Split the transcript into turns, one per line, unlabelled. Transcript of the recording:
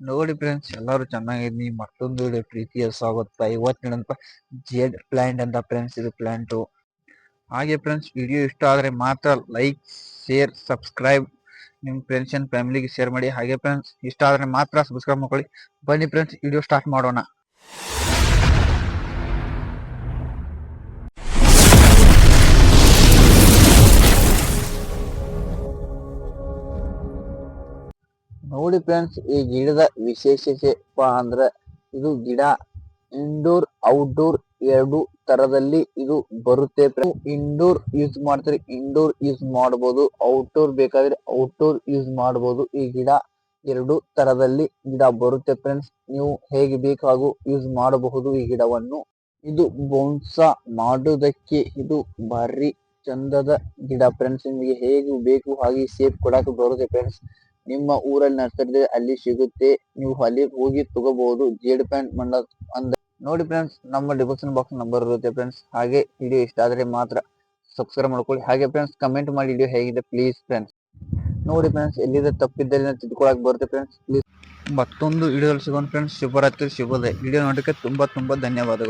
ನೋಡಿ ಫ್ರೆಂಡ್ಸ್, ಎಲ್ಲರೂ ಚೆನ್ನಾಗಿದ್ದೀನಿ. ಮತ್ತೊಂದು ವಿಡಿಯೋ ಪ್ರೀತಿಯ ಸ್ವಾಗತ. ಇವತ್ತಿನಂತ ಜೇಡ್ ಪ್ಲಾಂಟ್ ಅಂತ ಫ್ರೆಂಡ್ಸ್, ಇದು ಪ್ಲಾಂಟು. ಹಾಗೆ ಫ್ರೆಂಡ್ಸ್, ವಿಡಿಯೋ ಇಷ್ಟ ಆದರೆ ಮಾತ್ರ ಲೈಕ್, ಶೇರ್, ಸಬ್ಸ್ಕ್ರೈಬ್ ನಿಮ್ಮ ಫ್ರೆಂಡ್ಸ್ ಅಂಡ್ ಫ್ಯಾಮಿಲಿಗೆ ಶೇರ್ ಮಾಡಿ. ಹಾಗೆ ಫ್ರೆಂಡ್ಸ್, ಇಷ್ಟ ಆದರೆ ಮಾತ್ರ ಸಬ್ಸ್ಕ್ರೈಬ್ ಮಾಡ್ಕೊಳ್ಳಿ. ಬನ್ನಿ ಫ್ರೆಂಡ್ಸ್, ವಿಡಿಯೋ ಸ್ಟಾರ್ಟ್ ಮಾಡೋಣ. ನೋಡಿ ಫ್ರೆಂಡ್ಸ್, ಈ ಗಿಡದ ವಿಶೇಷತೆ ಅಂದ್ರೆ ಇದು ಗಿಡ ಇಂಡೋರ್ ಔಟ್ಡೋರ್ ಎರಡು ತರದಲ್ಲಿ ಇದು ಬರುತ್ತೆ. ಇಂಡೋರ್ ಯೂಸ್ ಮಾಡ್ತಾರೆ, ಇಂಡೋರ್ ಯೂಸ್ ಮಾಡಬಹುದು. ಔಟ್ಡೋರ್ ಬೇಕಾದ್ರೆ ಔಟ್ಡೋರ್ ಯೂಸ್ ಮಾಡಬಹುದು. ಈ ಗಿಡ ಎರಡು ತರದಲ್ಲಿ ಗಿಡ ಬರುತ್ತೆ ಫ್ರೆಂಡ್ಸ್. ನೀವು ಹೇಗೆ ಬೇಕಾಗೂ ಯೂಸ್ ಮಾಡಬಹುದು ಈ ಗಿಡವನ್ನು. ಇದು ಬೌನ್ಸಾ ಮಾಡೋದಕ್ಕೆ ಇದು ಭಾರಿ ಚಂದದ ಗಿಡ ಫ್ರೆಂಡ್ಸ್. ನಿಮಗೆ ಹೇಗೆ ಬೇಕು ಹಾಗೆ ಶೇಪ್ ಕೊಡಕ್ಕೆ ಬರುತ್ತೆ ಫ್ರೆಂಡ್ಸ್. ನಿಮ್ಮ ಊರಲ್ಲಿ ನರ್ಸರಿ ಅಲ್ಲಿ ಸಿಗುತ್ತೆ, ನೀವು ಅಲ್ಲಿ ಹೋಗಿ ತಗೋಬಹುದು. ಜೇಡ್ ಪ್ಲಾಂಟ್ ಅಂದ್ರೆ ನೋಡಿ ಫ್ರೆಂಡ್ಸ್, ನಮ್ಮ ಡಿಸ್ಕ್ರಿಪ್ಷನ್ ಬಾಕ್ಸ್ ನಂಬರ್ ಇರುತ್ತೆ ಫ್ರೆಂಡ್ಸ್. ಹಾಗೆ ವಿಡಿಯೋ ಇಷ್ಟ ಆದ್ರೆ ಮಾತ್ರ ಸಬ್ಸ್ಕ್ರೈಬ್ ಮಾಡ್ಕೊಳ್ಳಿ. ಹಾಗೆ ಫ್ರೆಂಡ್ಸ್, ಕಮೆಂಟ್ ಮಾಡಿ ವಿಡಿಯೋ ಹೇಗಿದೆ ಪ್ಲೀಸ್ ಫ್ರೆಂಡ್ಸ್. ನೋಡಿ ಫ್ರೆಂಡ್ಸ್, ಎಲ್ಲಿದೆ ತಪ್ಪಿದ್ದಲ್ಲಿ ತಿದ್ಕೊಳ್ಳಕ್ಕೆ ಬರುತ್ತೆ ಫ್ರೆಂಡ್ಸ್ ಪ್ಲೀಸ್. ಮತ್ತೊಂದು ವಿಡಿಯೋದಲ್ಲಿ ಸಿಗೋಣ ಫ್ರೆಂಡ್ಸ್. ಶುಭರಾತ್ರಿ, ಶುಭೋದಯ. ವಿಡಿಯೋ ನೋಡೋಕ್ಕೆ ತುಂಬಾ ಧನ್ಯವಾದಗಳು.